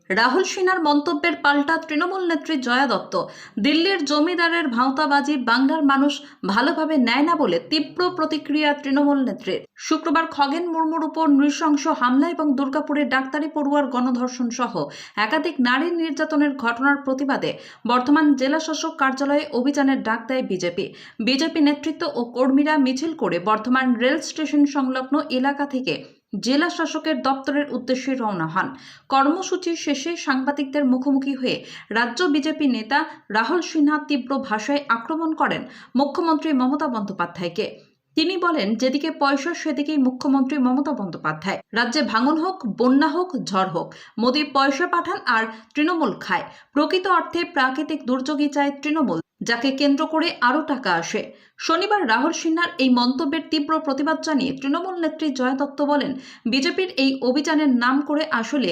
রাহুল সিনহার মন্তব্যের পাল্টা তৃণমূল নেত্রী জয়া দত্ত। দিল্লির জমিদারের ভাঁওতাবাজি বাংলার মানুষ ভালোভাবে নেয় না বলে তীব্র প্রতিক্রিয়া তৃণমূল নেত্রীর। শুক্রবার খগেন মুর্মুর উপর নৃশংস হামলা এবং দুর্গাপুরে ডাক্তারি পড়ুয়ার গণধর্ষণ সহ একাধিক নারী নির্যাতনের ঘটনার প্রতিবাদে বর্ধমান জেলাশাসক কার্যালয়ে অভিযানের ডাক দেয় বিজেপি নেতৃত্ব ও কর্মীরা মিছিল করে বর্ধমান রেল স্টেশন সংলগ্ন এলাকা থেকে জেলা শাসকের দপ্তরের উদ্দেশ্যে রওনা হন। কর্মসূচি শেষে সাংবাদিকদের মুখোমুখি হয়ে রাজ্য বিজেপি নেতা রাহুল সিনহা তীব্র ভাষায় আক্রমণ করেন মুখ্যমন্ত্রী মমতা বন্দ্যোপাধ্যায়কে। তিনি বলেন, যেদিকে পয়সা সেদিকেই মুখ্যমন্ত্রী মমতা বন্দ্যোপাধ্যায়। রাজ্যে ভাঙন হোক, বন্যা হোক, ঝড় হোক, মোদি পয়সা পাঠান আর তৃণমূল খায়। প্রকৃত অর্থে প্রাকৃতিক দুর্যোগই চায় তৃণমূল, যাকে কেন্দ্র করে আরও টাকা আসে। শনিবার রাহুল সিনহার এই মন্তব্যের তীব্র প্রতিবাদ জানিয়ে তৃণমূল নেত্রী জয়া দত্ত বলেন, বিজেপির এই অভিযানের নাম করে আসলে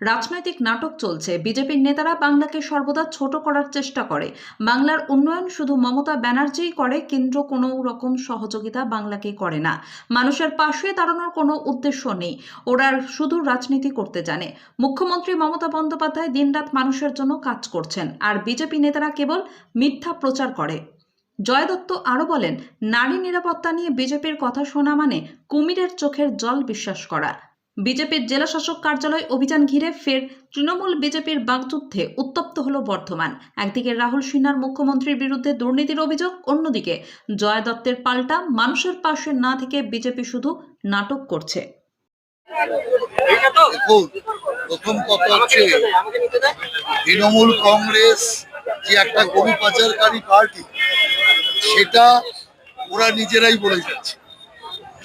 রাজনৈতিক নাটক চলছে। বিজেপির নেতারা বাংলাকে সর্বদা ছোট করার চেষ্টা করে। বাংলার উন্নয়ন শুধু মমতা ব্যানার্জিই করে, কেন্দ্র কোনো রকম সহযোগিতা বাংলাকে করে না। মানুষের পাশে দাঁড়ানোর কোনো উদ্দেশ্য নেই, ওরা শুধু রাজনীতি করতে জানে। মুখ্যমন্ত্রী মমতা বন্দ্যোপাধ্যায় দিনরাত মানুষের জন্য কাজ করছেন, আর বিজেপি নেতারা কেবল মিথ্যা প্রচার করে। জয়া দত্ত আরও বলেন, নারী নিরাপত্তা নিয়ে বিজেপির কথা শোনা মানে কুমিরের চোখের জল বিশ্বাস করা। বিজেপির জেলাশাসক কার্যালয় অভিযান ঘিরে ফের তৃণমূল বিজেপির বাকযুদ্ধে উত্তপ্ত হল বর্ধমান। একদিকে রাহুল সিনহার মুখ্যমন্ত্রীর বিরুদ্ধে দুর্নীতির অভিযোগ, অন্যদিকে জয়া দত্তের পাল্টা মানুষের পাশে না থেকে বিজেপি শুধু নাটক করছে। প্রথম কথা হচ্ছে, তৃণমূল কংগ্রেস যে একটা গরু পাচারকারী পার্টি, সেটা ওরা নিজেরাই বলে যাচ্ছে।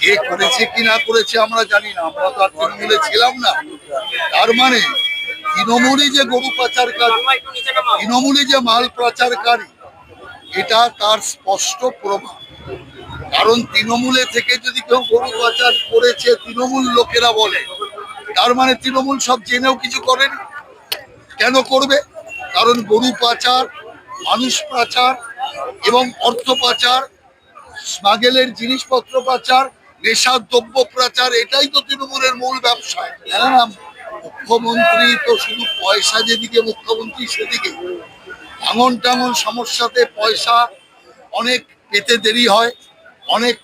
কে করেছে কি না করেছে আমরা জানি না, আমরা তো আর তৃণমূলে ছিলাম না। তার মানে তৃণমূলই যে গরু পাচারকারী, তৃণমূলই যে মাল পাচারকারী, এটা তার স্পষ্ট প্রমাণ। কারণ তৃণমূলে থেকে যদি কেউ গরু পাচার করেছে তৃণমূল লোকেরা বলে, তার মানে তৃণমূল সব জেনেও কিছু করেনি। কেন করবে? কারণ গরু পাচার, মানুষ পাচার এবং অর্থ পাচার, স্মাগেলের জিনিসপত্র পাচার, নেশার দ্রব্য পাচার, এটাই তো তৃণমূলের মূল ব্যবসা। হ্যাঁ, মুখ্যমন্ত্রী তো শুধু পয়সা যেদিকে মুখ্যমন্ত্রী সেদিকে। ভাঙন টাঙন সমস্যাতে পয়সা অনেক পেতে দেরি হয়, অনেক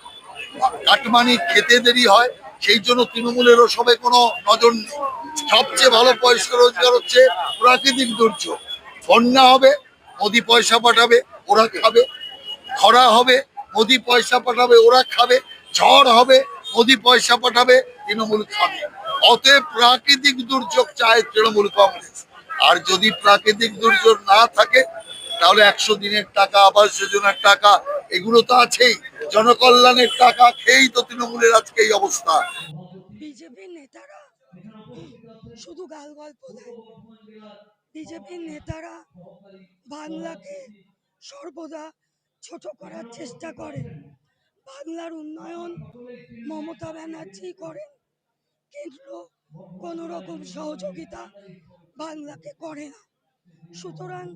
কাটমানি খেতে দেরি হয়, সেই জন্য তৃণমূলেরও সবাই কোনো নজর নেই। সবচেয়ে ভালো পয়সা রোজগার হচ্ছে প্রাকৃতিক দুর্যোগ। বন্যা হবে, মোদি পয়সা পাঠাবে, ওরা খাবে। খরা হবে, মোদি পয়সা পাঠাবে, ওরা খাবে। ঝড় হবে, মোদি পয়সা পাঠাবে, তৃণমূল খাবে। অতএব প্রাকৃতিক দুর্যোগ চায় তৃণমূল কংগ্রেস। আর যদি প্রাকৃতিক দুর্যোগ না থাকে, তাহলে 100 দিনের টাকা, আবাস যোজনার টাকা, এগুলো তো আছেই। জনকল্যাণের টাকা খেয়েই তো তৃণমূলের আজকে এই অবস্থা। বিজেপির নেতারা শুধু গাল গল্প দেয়। বিজেপির নেতারা বাংলাকে সর্বদা ছোট করার চেষ্টা করে। বাংলার উন্নয়ন মমতা ব্যানার্জি করেন, কেন্দ্র কোনো রকম সহযোগিতা বাংলাকে করে না। সুতরাং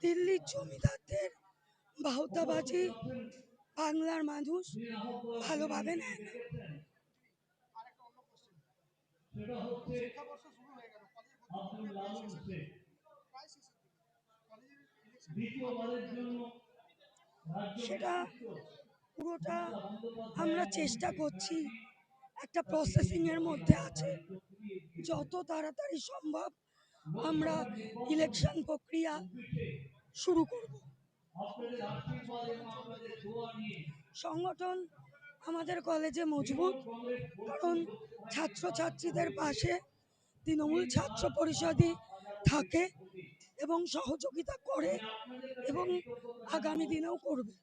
দিল্লির জমিদারদের ভাঁওতাবাজি বাংলার মানুষ ভালোভাবে নেয় না। সেটা পুরোটা আমরা চেষ্টা করছি, একটা প্রসেসিং এর মধ্যে আছে। যত তাড়াতাড়ি সম্ভব আমরা ইলেকশন প্রক্রিয়া শুরু করব। সংগঠন আমাদের কলেজে মজবুত, কারণ ছাত্রছাত্রীদের পাশে তৃণমূল ছাত্র পরিষদই থাকে এবং সহযোগিতা করে এবং আগামী দিনেও করবে।